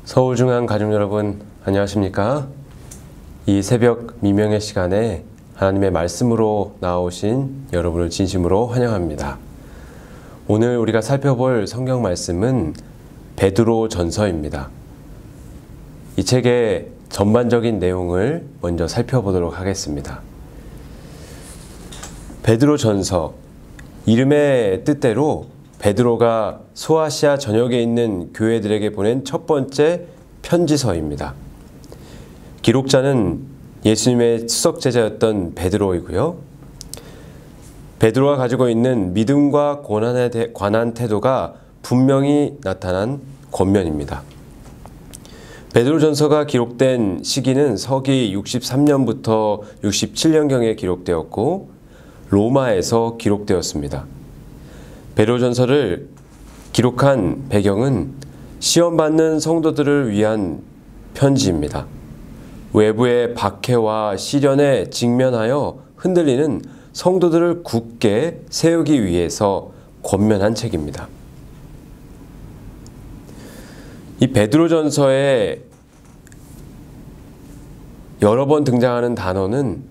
서울중앙 가족 여러분, 안녕하십니까? 이 새벽 미명의 시간에 하나님의 말씀으로 나오신 여러분을 진심으로 환영합니다. 오늘 우리가 살펴볼 성경 말씀은 베드로 전서입니다. 이 책의 전반적인 내용을 먼저 살펴보도록 하겠습니다. 베드로 전서, 이름의 뜻대로 베드로가 소아시아 전역에 있는 교회들에게 보낸 첫 번째 편지서입니다. 기록자는 예수님의 수석 제자였던 베드로이고요. 베드로가 가지고 있는 믿음과 고난에 관한 태도가 분명히 나타난 권면입니다. 베드로 전서가 기록된 시기는 서기 63년부터 67년경에 기록되었고 로마에서 기록되었습니다. 베드로 전서를 기록한 배경은 시험받는 성도들을 위한 편지입니다. 외부의 박해와 시련에 직면하여 흔들리는 성도들을 굳게 세우기 위해서 권면한 책입니다. 이 베드로 전서에 여러 번 등장하는 단어는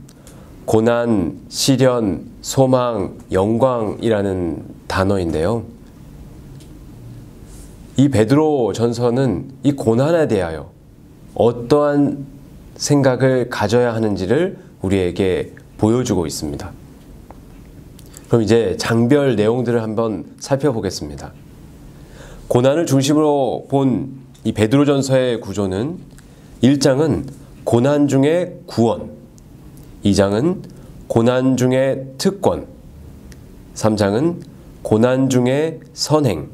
고난, 시련, 소망, 영광이라는 단어인데요. 이 베드로 전서는 이 고난에 대하여 어떠한 생각을 가져야 하는지를 우리에게 보여주고 있습니다. 그럼 이제 장별 내용들을 한번 살펴보겠습니다. 고난을 중심으로 본 이 베드로 전서의 구조는 1장은 고난 중의 구원, 2장은 고난 중의 특권, 3장은 고난 중의 선행,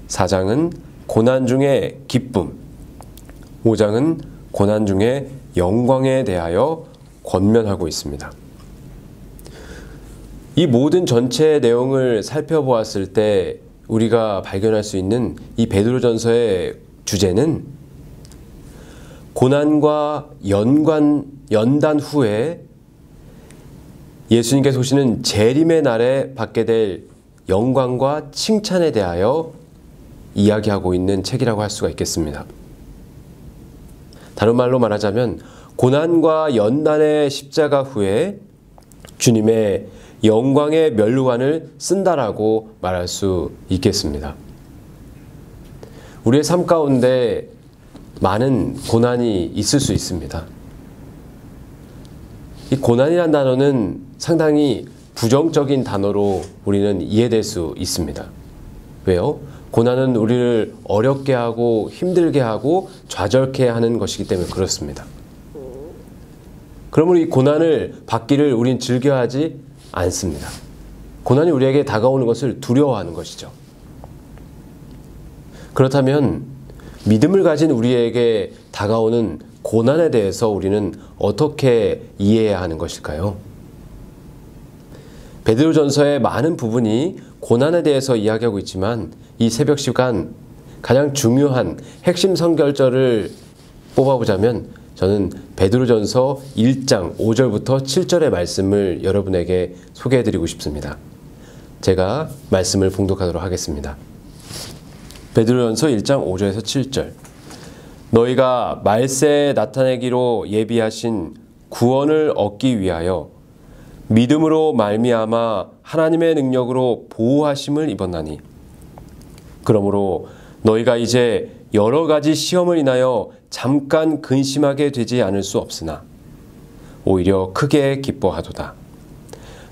4장은 고난 중의 기쁨, 5장은 고난 중의 영광에 대하여 권면하고 있습니다. 이 모든 전체 내용을 살펴보았을 때 우리가 발견할 수 있는 이 베드로 전서의 주제는 고난과 연단 후에 예수님께서 오시는 재림의 날에 받게 될 영광과 칭찬에 대하여 이야기하고 있는 책이라고 할 수가 있겠습니다. 다른 말로 말하자면 고난과 연단의 십자가 후에 주님의 영광의 면류관을 쓴다라고 말할 수 있겠습니다. 우리의 삶 가운데 많은 고난이 있을 수 있습니다. 이 고난이라는 단어는 상당히 부정적인 단어로 우리는 이해될 수 있습니다. 왜요? 고난은 우리를 어렵게 하고 힘들게 하고 좌절케 하는 것이기 때문에 그렇습니다. 그러므로 이 고난을 받기를 우린 즐겨하지 않습니다. 고난이 우리에게 다가오는 것을 두려워하는 것이죠. 그렇다면 믿음을 가진 우리에게 다가오는 고난에 대해서 우리는 어떻게 이해해야 하는 것일까요? 베드로 전서의 많은 부분이 고난에 대해서 이야기하고 있지만 이 새벽 시간 가장 중요한 핵심 성결절을 뽑아보자면 저는 베드로 전서 1장 5절부터 7절의 말씀을 여러분에게 소개해드리고 싶습니다. 제가 말씀을 봉독하도록 하겠습니다. 베드로 전서 1장 5절에서 7절. 너희가 말세에 나타내기로 예비하신 구원을 얻기 위하여 믿음으로 말미암아 하나님의 능력으로 보호하심을 입었나니 그러므로 너희가 이제 여러 가지 시험을 인하여 잠깐 근심하게 되지 않을 수 없으나 오히려 크게 기뻐하도다.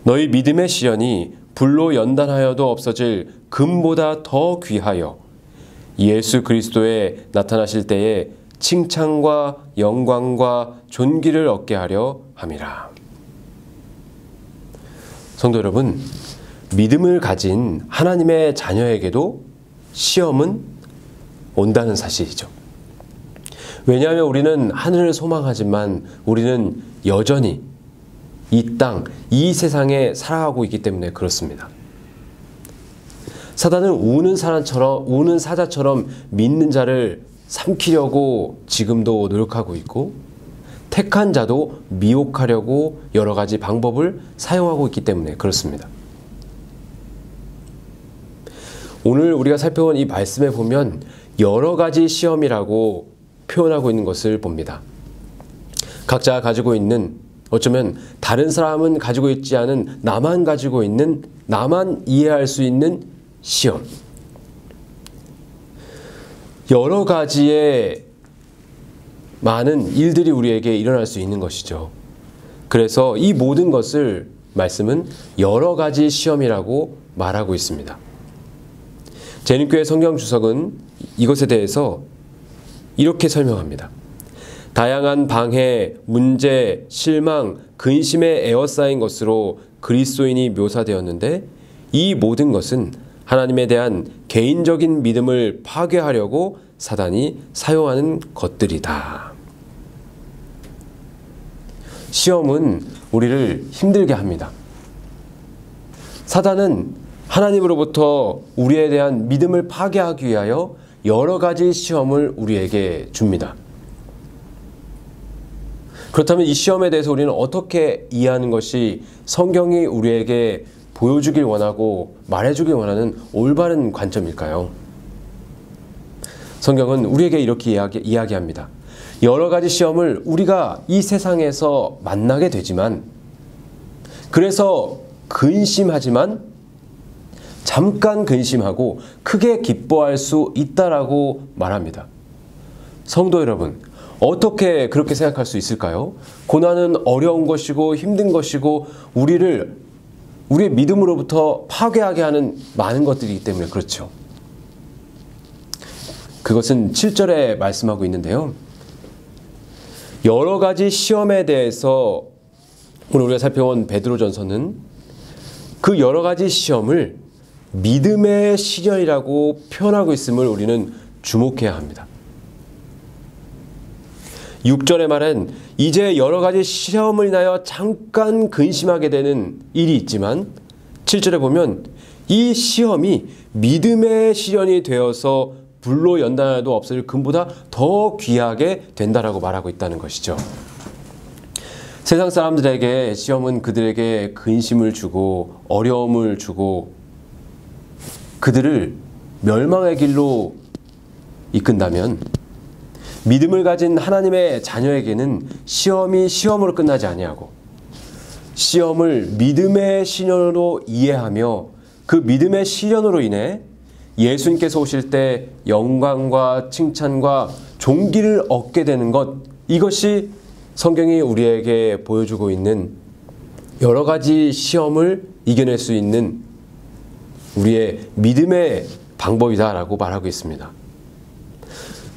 너희 믿음의 시련이 불로 연단하여도 없어질 금보다 더 귀하여 예수 그리스도에 나타나실 때에 칭찬과 영광과 존귀를 얻게 하려 함이라. 성도 여러분, 믿음을 가진 하나님의 자녀에게도 시험은 온다는 사실이죠. 왜냐하면 우리는 하늘을 소망하지만 우리는 여전히 이 땅, 이 세상에 살아가고 있기 때문에 그렇습니다. 사단은 우는 사자처럼 믿는 자를 삼키려고 지금도 노력하고 있고 택한 자도 미혹하려고 여러 가지 방법을 사용하고 있기 때문에 그렇습니다. 오늘 우리가 살펴본 이 말씀에 보면 여러 가지 시험이라고 표현하고 있는 것을 봅니다. 각자 가지고 있는, 어쩌면 다른 사람은 가지고 있지 않은 나만 가지고 있는, 나만 이해할 수 있는 시험. 여러 가지의 많은 일들이 우리에게 일어날 수 있는 것이죠. 그래서 이 모든 것을 말씀은 여러 가지 시험이라고 말하고 있습니다. 재림교회 성경 주석은 이것에 대해서 이렇게 설명합니다. 다양한 방해, 문제, 실망, 근심에 에워싸인 것으로 그리스도인이 묘사되었는데 이 모든 것은 하나님에 대한 개인적인 믿음을 파괴하려고 사단이 사용하는 것들이다. 시험은 우리를 힘들게 합니다. 사단은 하나님으로부터 우리에 대한 믿음을 파괴하기 위하여 여러 가지 시험을 우리에게 줍니다. 그렇다면 이 시험에 대해서 우리는 어떻게 이해하는 것이 성경이 우리에게 보여주길 원하고 말해주길 원하는 올바른 관점일까요? 성경은 우리에게 이렇게 이야기합니다. 여러 가지 시험을 우리가 이 세상에서 만나게 되지만, 그래서 근심하지만 잠깐 근심하고 크게 기뻐할 수 있다라고 말합니다. 성도 여러분, 어떻게 그렇게 생각할 수 있을까요? 고난은 어려운 것이고 힘든 것이고 우리의 믿음으로부터 파괴하게 하는 많은 것들이기 때문에 그렇죠. 그것은 7절에 말씀하고 있는데요. 여러 가지 시험에 대해서 오늘 우리가 살펴본 베드로전서는 그 여러 가지 시험을 믿음의 시련이라고 표현하고 있음을 우리는 주목해야 합니다. 6절의 말은 이제 여러 가지 시험을 인하여 잠깐 근심하게 되는 일이 있지만 7절에 보면 이 시험이 믿음의 시련이 되어서 불로 연단하여도 없을 금보다 더 귀하게 된다라고 말하고 있다는 것이죠. 세상 사람들에게 시험은 그들에게 근심을 주고 어려움을 주고 그들을 멸망의 길로 이끈다면, 믿음을 가진 하나님의 자녀에게는 시험이 시험으로 끝나지 아니하고 시험을 믿음의 시련으로 이해하며 그 믿음의 시련으로 인해 예수님께서 오실 때 영광과 칭찬과 존귀를 얻게 되는 것, 이것이 성경이 우리에게 보여주고 있는 여러 가지 시험을 이겨낼 수 있는 우리의 믿음의 방법이다라고 말하고 있습니다.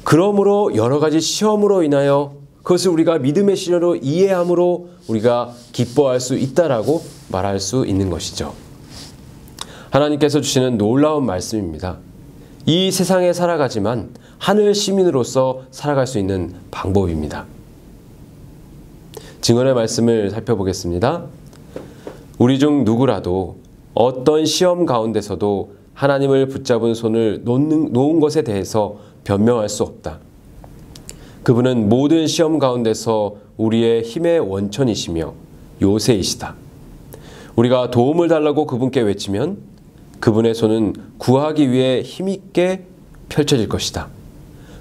그러므로 여러 가지 시험으로 인하여 그것을 우리가 믿음의 시련으로 이해함으로 우리가 기뻐할 수 있다라고 말할 수 있는 것이죠. 하나님께서 주시는 놀라운 말씀입니다. 이 세상에 살아가지만 하늘 시민으로서 살아갈 수 있는 방법입니다. 증언의 말씀을 살펴보겠습니다. 우리 중 누구라도 어떤 시험 가운데서도 하나님을 붙잡은 손을 놓은 것에 대해서 변명할 수 없다. 그분은 모든 시험 가운데서 우리의 힘의 원천이시며 요새이시다. 우리가 도움을 달라고 그분께 외치면 그분의 손은 구하기 위해 힘있게 펼쳐질 것이다.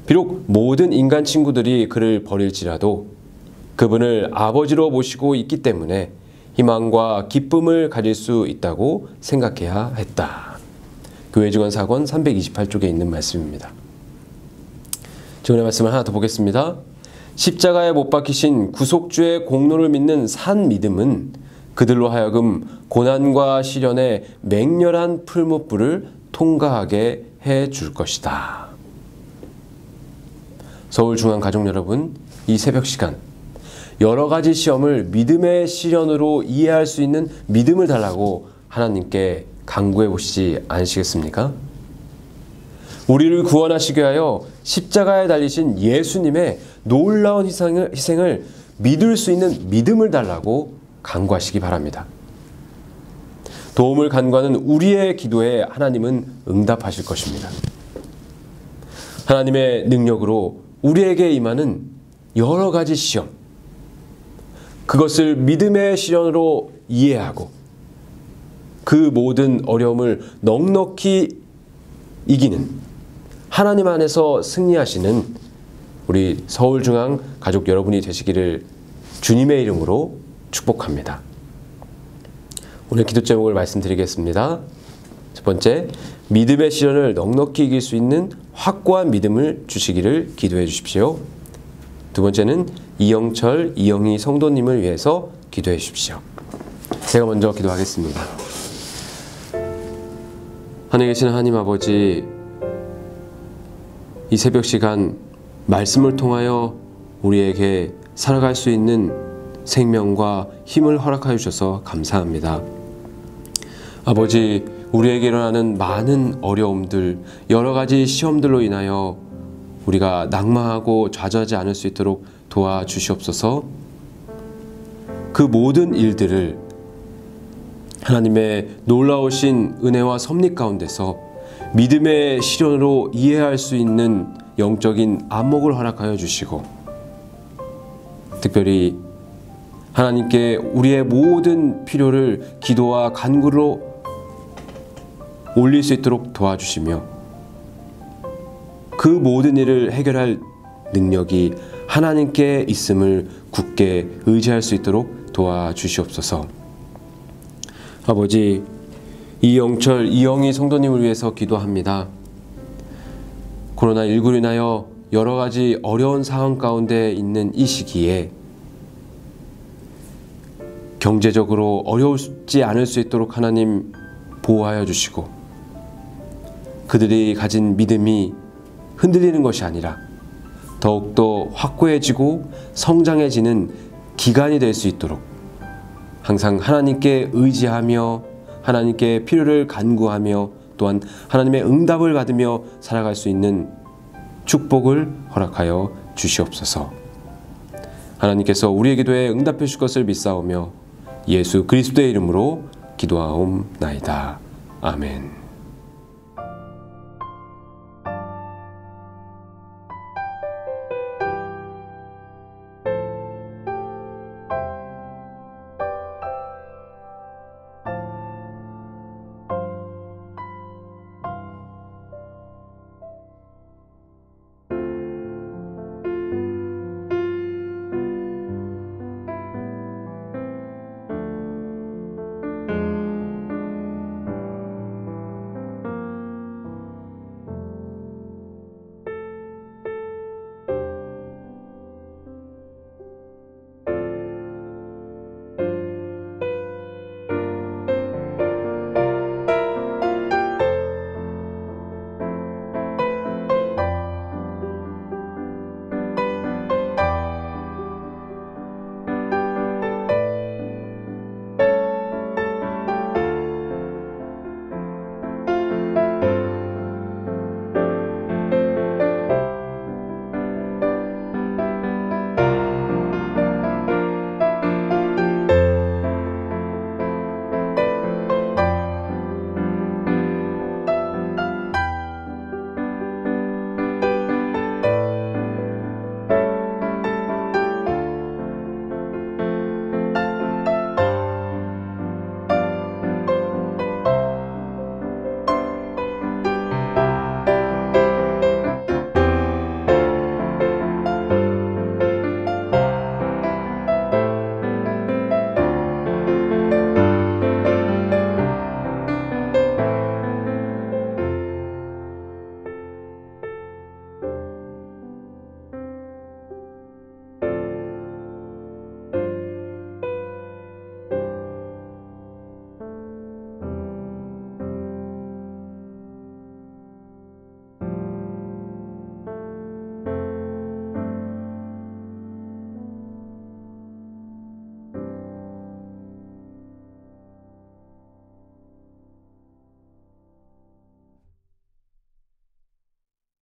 비록 모든 인간 친구들이 그를 버릴지라도 그분을 아버지로 모시고 있기 때문에 희망과 기쁨을 가질 수 있다고 생각해야 했다. 교회 증언 사권 328쪽에 있는 말씀입니다. 증언의 말씀을 하나 더 보겠습니다. 십자가에 못 박히신 구속주의 공로를 믿는 산 믿음은 그들로 하여금 고난과 시련의 맹렬한 풀무불을 통과하게 해줄 것이다. 서울중앙가족 여러분, 이 새벽 시간 여러 가지 시험을 믿음의 시련으로 이해할 수 있는 믿음을 달라고 하나님께 간구해 보시지 않으시겠습니까? 우리를 구원하시기 위하여 십자가에 달리신 예수님의 놀라운 희생을 믿을 수 있는 믿음을 달라고 간구하시기 바랍니다. 도움을 간구하는 우리의 기도에 하나님은 응답하실 것입니다. 하나님의 능력으로 우리에게 임하는 여러 가지 시험, 그것을 믿음의 시련으로 이해하고 그 모든 어려움을 넉넉히 이기는 하나님 안에서 승리하시는 우리 서울중앙 가족 여러분이 되시기를 주님의 이름으로 축복합니다. 오늘 기도 제목을 말씀드리겠습니다. 첫 번째, 믿음의 시련을 넉넉히 이길 수 있는 확고한 믿음을 주시기를 기도해 주십시오. 두 번째는 이영철, 이영희 성도님을 위해서 기도해 주십시오. 제가 먼저 기도하겠습니다. 하늘에 계신 하나님 아버지, 이 새벽 시간 말씀을 통하여 우리에게 살아갈 수 있는 생명과 힘을 허락하여 주셔서 감사합니다. 아버지, 우리에게 일어나는 많은 어려움들, 여러 가지 시험들로 인하여 우리가 낙망하고 좌절하지 않을 수 있도록 도와주시옵소서. 그 모든 일들을 하나님의 놀라우신 은혜와 섭리 가운데서 믿음의 시련으로 이해할 수 있는 영적인 안목을 허락하여 주시고, 특별히 하나님께 우리의 모든 필요를 기도와 간구로 올릴 수 있도록 도와주시며, 그 모든 일을 해결할 능력이 하나님께 있음을 굳게 의지할 수 있도록 도와주시옵소서. 아버지, 이영철, 이영희 성도님을 위해서 기도합니다. 코로나19로 인하여 여러 가지 어려운 상황 가운데 있는 이 시기에 경제적으로 어려우지 않을 수 있도록 하나님 보호하여 주시고, 그들이 가진 믿음이 흔들리는 것이 아니라 더욱더 확고해지고 성장해지는 기간이 될 수 있도록 항상 하나님께 의지하며 하나님께 필요를 간구하며 또한 하나님의 응답을 받으며 살아갈 수 있는 축복을 허락하여 주시옵소서. 하나님께서 우리의 기도에 응답해 주실 것을 믿사오며 예수 그리스도의 이름으로 기도하옵나이다. 아멘.